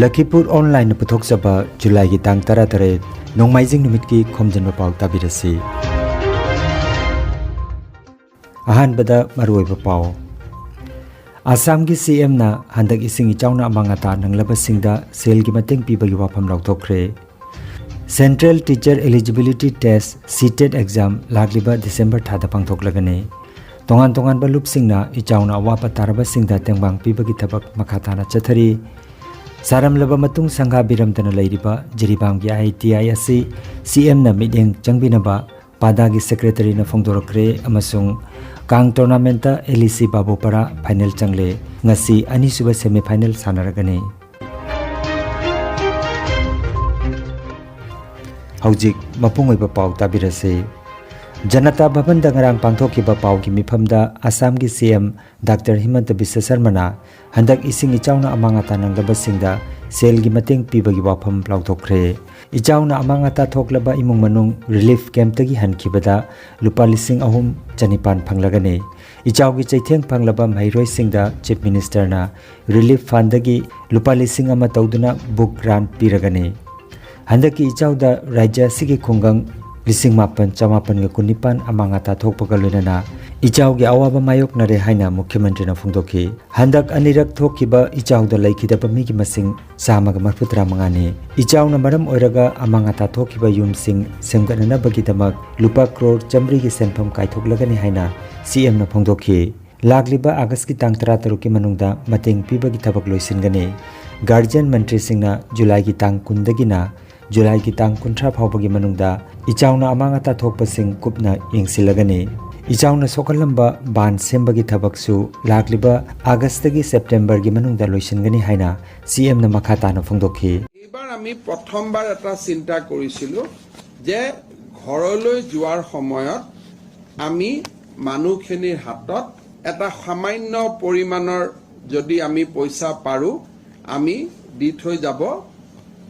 Lakhipuronline puthokchaba July gi tang 13 nongmaijing numit ki Khomjinba Pao tabirasi. Ahanbada maruiba Pao. Assam gi CM na handak ising ichauna amangata nanglaba singda sel gi mateng pibagi wafam lautokre. Central Teacher Eligibility Test (CTET) exam lagliba December thada pangthoklagane. Tongan ba lup singna ichauna awapa taraba singda tengbang pibagi thabak makhatana chathari. Saram laba matung sangha biramtana lairiba jiribam gi ITI asi CM na meeting changbinaba padagi secretary na phongdorokre amasung kang tournament LEC babopara final changle ngasi ani suba semi final sanaragane. Haujik mapungoi ba pau tabirase. Janata Bhavan dangarang pangthokiba pau ki mifamda Assam gi CM Dr. Himanta Biswa Sarmana handak ising ichauna amangata nanglaba singda sel gi mateng pibagi wafam lauthokre. Ichauna amangata thoklaba imung manung relief camp tagi hankibada lupa lising ahum chanipan phanglagane. Ichau gi chaitheng phanglaba mairoi singda chief minister na relief fund dagi lupa lising ama tawduna book grant piragane. Handaki ichauda rajya sigi khungang lising mapan chamapan ga kunipan amangata thokpaga loinana ichau gi awaba mayok nare haina mukhyamantri na phungdoki handak anirak thokiba ichau da laikhidaba mi gi masing samaga marputra mangani ichau na maram oiraga amangata thokiba yumsing semganana bagi damak lupa crore chamri gi senpham kaithoklagani haina CM na phungdoki lagliba August ki tang 13 ki manungda mateng pibagi thabak loisingani guardian mantri singna July ki tang 10 dagina July ki tang 13 phawbagi manungda ichauna amangata thokpasing kupna yengsilagani ichauna sokalamba ban sembagi thabaksu lagliba August gi September gi manungda loisingani haina CM na makhata na phongdokhi ebar ami prothombar eta cinta korisilu je ঘৰলৈ যোৱাৰ সময়ত আমি মানুহখিনিৰ হাতত এটা সামান্য পৰিমাণৰ যদি আমি পইচা পাৰো আমি দি থৈ যাব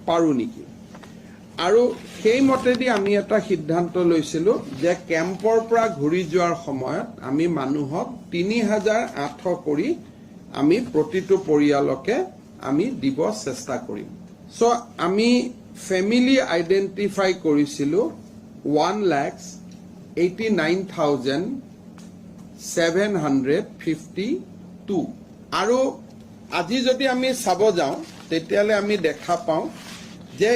পাৰো নেকি আৰু সেই মতেদি আমি এটা সিদ্ধান্ত লৈছিলো যে কেম্পৰ পৰা ঘূৰি যোৱাৰ সময়ত আমি মানুহক ৩৮০০ কৰি আমি প্ৰতিটো পৰিয়ালকে আমি দিব চেষ্টা কৰিম সো আমি ফ্যামিলি আইডেন্টিফাই কৰিছিলো 1,89,752 আৰু আজি যদি আমি চাব যাওঁ তেতিয়ালে আমি দেখা পাওঁ যে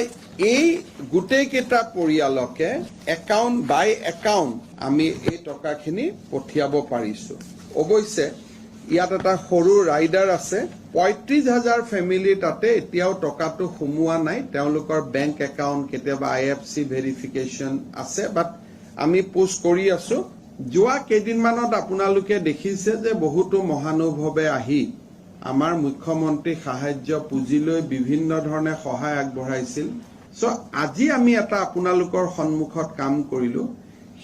এই গুটেই কেটা পৰিয়ালকে একাউন্ট বাই একাউন্ট আমি এই টকাখিনি পঠিয়াব পাৰিছো অৱশ্যে ইয়াত এটা সৰু ৰাইডাৰ আছে ৩৫,০০০ ফ্যামিলি তাতে এতিয়াও টকাটো সোমোৱা নাই তেওঁলোকৰ বেংক একাউন্ট কেতিয়াবা IFC ভেৰিফিকেশন আছে বাট আমি পোষ্ট কৰি আছো যোৱা কেইদিনমানত আপোনালোকে দেখিছে যে বহুতো মহানুভৱে আহি আমাৰ মুখ্যমন্ত্ৰী সাহায্য পুঁজিলৈ বিভিন্ন ধৰণে সহায় আগবঢ়াইছিল সো আজি আমি এটা আপোনালোকৰ সন্মুখত কাম কৰিলো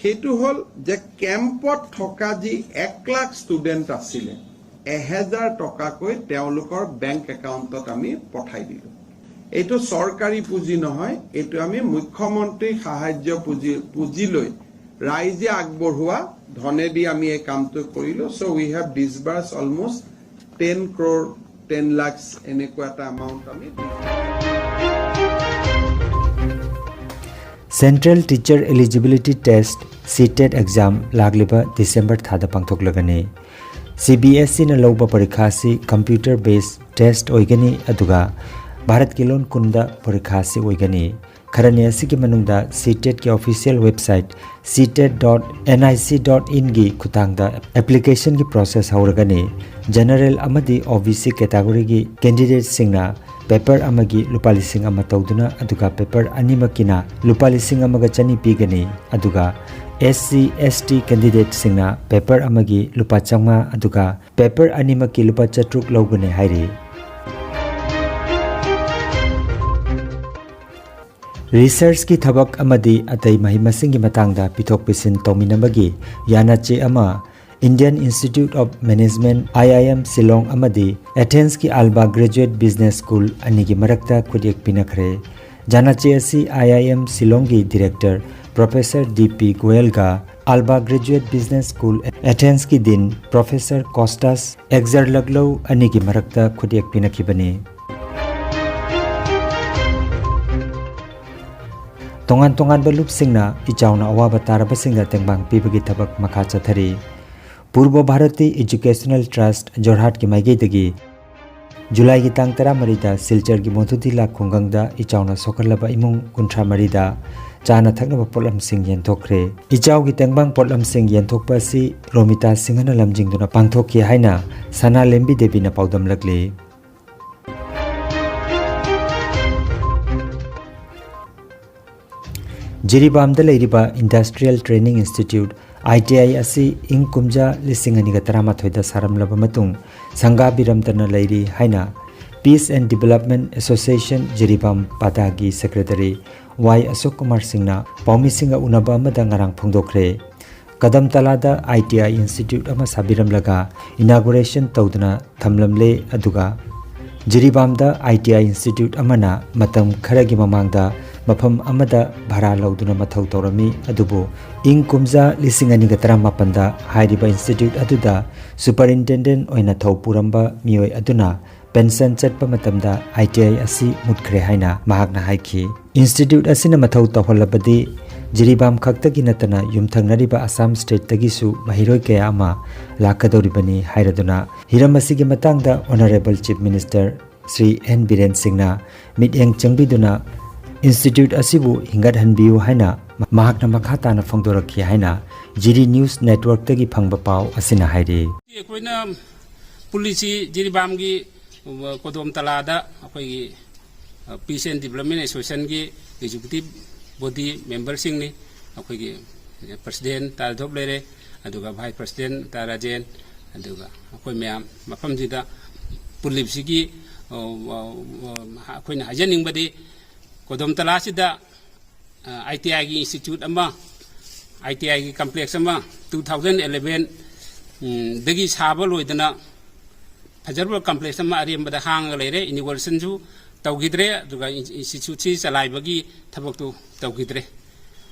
হেতু হল যে কেম্পত থকা যি 1 লাখ ষ্টুডেন্ট আছিল 1000 টকাকৈ তেওঁলোকৰ বেংক একাউণ্টত আমি পঠাই দিলো এইটো চৰকাৰী পুঁজি নহয় এইটো আমি মুখ্যমন্ত্ৰী সাহায্য পুঁজিলৈ ৰাইজে আগবঢ়োৱা ধনেদি আমি এই কামটো কৰিলো so we have disbursed almost 10 crore 10 lakhs এনেকুৱা এটা এমাউন্ট আমি Central Teacher Eligibility Test (CTET) exam lagliba December thada pangthoklagani CBSE na lawba parikha si computer based test oigani aduga Bharat ki lon kunda parikha si oigani kharani asigi manungda CTET ki official website ctet.nic.in gi khutangda application ki process hauragani general amadi OBC category gi candidate singna paper amagi lupa lising ama tawduna aduga paper animakina lupa lising amaga chani pigani aduga SC ST candidate singna paper amagi lupa changma aduga paper animaki lupa chatruk lawgane hairi research ki thabak amadi atai mahimasing gi matangda pithok pisin tominamagi yanache ama Indian Institute of Management IIM Shillong amadi Athens ki Alba Graduate Business School ani gi marakta khudek pinakhre janache asi IIM Shillong gi director Professor DP Goyal ga Alba Graduate Business School Athens ki din Professor Costas Exarlaglo ani gi marakta khudek pinakhibani tongan tongan balup singna ichauna awaba taraba singa tengbang pibagi tabak makha chathari Purbo Bharati Educational Trust Jorhat ki maigei dagi July ki tang 13 da Silchar ki Mothutila khungangda ichauna sokarlaba imung kunthra marida chana thaknaba potlam sing yenthokre ichau ki tengbang potlam sing yenthokpa si Romita Singhana lamjingduna pangthokki haina Sana Lembi Devi na paudam lagle Jiribamda leiriba Industrial Training Institute ITI asi ing kumja lising ani gatarama thoida saramlaba matung sangga biramtana leiri haina Peace and Development Association Jiribam Padagi Secretary Y Ashok Kumar Singna Paumi Singa unaba amada ngarang phongdokre Kadam Talada ITI Institute ama sabiram laga inauguration tawduna thamlamle aduga Jiribamda ITI Institute amana matam kharagi mamangda mafam amada bhara lauduna mathau torami adubu ing kumja lisingani gatara mapanda hairiba institute aduda superintendent oina thau puramba mioi aduna pension chatpa matamda ITI asi mutkhre haina mahakna haiki institute asina mathau tawholabadi Jiribam khaktagi natana yumthangnariba Assam state tagisu mahiroi kaya ama lakadoribani hairaduna hiramasigi matangda honorable chief minister Sri N Biren Singhna mityeng changbiduna Institute asibu hingat hanbiu haina mahakna makhata na phongdorakhi haina Jiri News Network tagi phangba pau asina haire koina policy Jiribam gi kodom talada akoi Peace and Development Association gi executive body member sing ni akoi gi president tar thop lere aduga vice president tarajen aduga akoi myam mafam jida policy gi akoina hajaning badi Kodom Talasida ITI Institute ama ITI complex ama 2011 dagi saba loidana fajarba complex ama ariambada hang lere inauguration ju tawgidre aduga institute si chalaibagi thabaktu tawgidre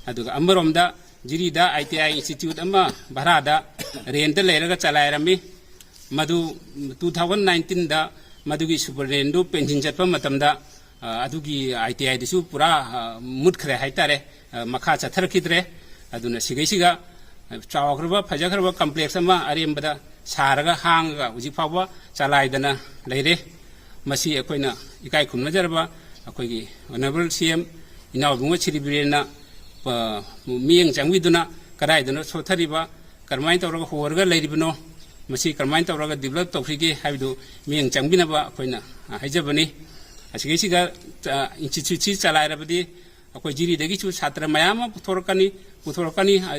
aduga amromda jirida ITI Institute ama bharada rent leraga chalairami madu 2019 da madugi superintendent pension chatpa matamda adugi ITI disu pura mutkhre haitare makha chatharkidre aduna sigaisiga chawkrba phajakrba complex ama ariambada saraga hanga uji phawa chalaidana leire masi akoina ikai khumnajarba akoigi honorable CM inawbunga chiribirena miyeng changwiduna karaidana sothariba karmai tawraga horga leiribno masi karmai tawraga develop tawrige haidu miyeng changbinaba akoina haijabani Asiga institute chalairabadi akoi jiri dagi chu chatra mayama puthorkani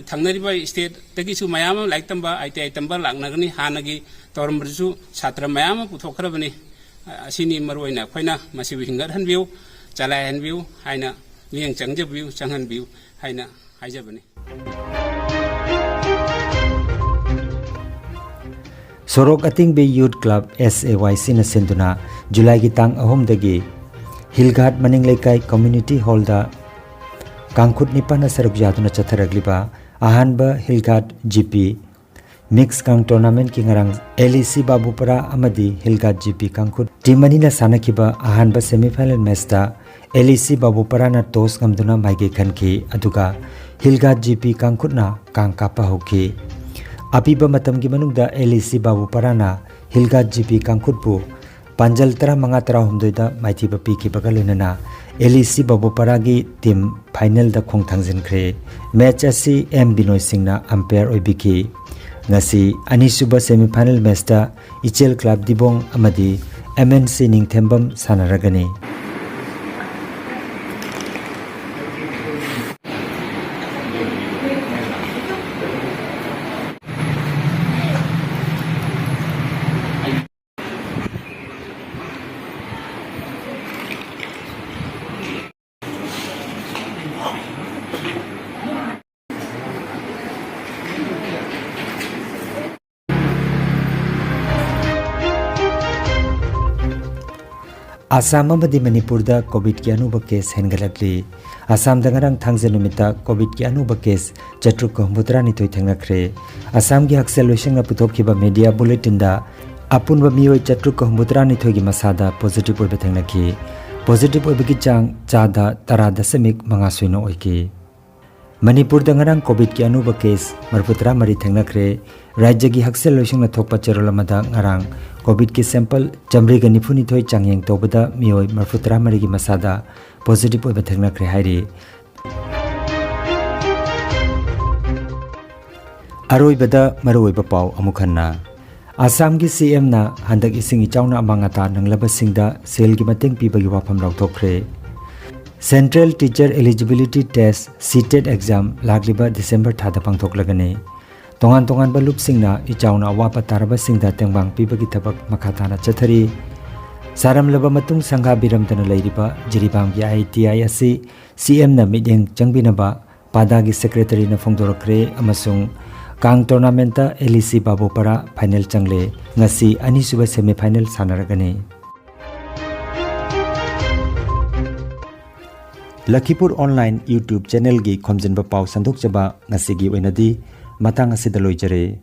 thangnariba state dagi chu mayama like tamba ITI tamba langnagani hanagi tormrju chatra mayama puthokrabani asini maroina khoina masi hingar hanbiu chalai hanbiu haina liang changjabiu changhanbiu haina haijabani Sorok Ating Bay Youth Club SAYC na senduna July ki tang ahom dagi Hilghat Maning Lekai Community Hall da Kangkhut Nipana Saruk Jatuna Chatharagliba Ahanba Hilghat GP Mix Kang Tournament ki ngarang LEC Babupara amadi Hilghat GP Kangkhut Timani na sanakiba Ahanba semifinal match da LEC Babupara na toss ngamduna maige khanki aduga Hilghat GP Kangkhut na kangkapa hoki Apiba matam ki manungda LEC Babupara na Hilghat GP Kangkhutpu Panjal tara manga tara humdoida maiti bapi ki bagalinana LEC Babuparagi team final da khongthangjin khre match asi M Binoy Singhna umpire oibiki ngasi anisuba semi final match da Ichel Club Dibong amadi MNC Ningthembam sanaragani Assam amadi Manipur da COVID ki anuba case hengalakli Assam da ngarang thangje numita COVID ki anuba case chatruk Khombutra ni thoi thangakre Assam gi acceleration na puthokhiba media bulletin da apunba mioi chatruk Khombutra ni thoi gi masada positive oibe thangnaki positive oibagi chang chada 10.9 oiki. Manipur dangarang COVID ki anuba case marputra mari thengnakre rajya gi haksel loising na thokpa cherolamada ngarang COVID ki sample jamri ga nifuni thoi changyeng tobada mioi marputra mari gi masada positive oiba thengnakre hairi. Aroibada maroiba pau amukhanna Assam gi CM na handak ising ichawna amangata nanglaba singda sel gi mateng pibagi wafam lauthokre. Central Teacher Eligibility Test (CTET) exam lagliba December thada pangthoklagani. Tongan balup singna ichawna awapa taraba singda tengbang pibagi thabak makhatana chathari. Saramlaba matung sangha biramtana leiriba jiribam gi ITI asi CM na mideng changbinaba padagi secretary na phongdorakre amasung Kang tournament LEC Babopara final changle ngasi ani suba semi final sanaragani. Lakhipuronline YouTube channel gi Khomjinba Pao sandok chaba ngasi gi oinadi matang asidaloi jare.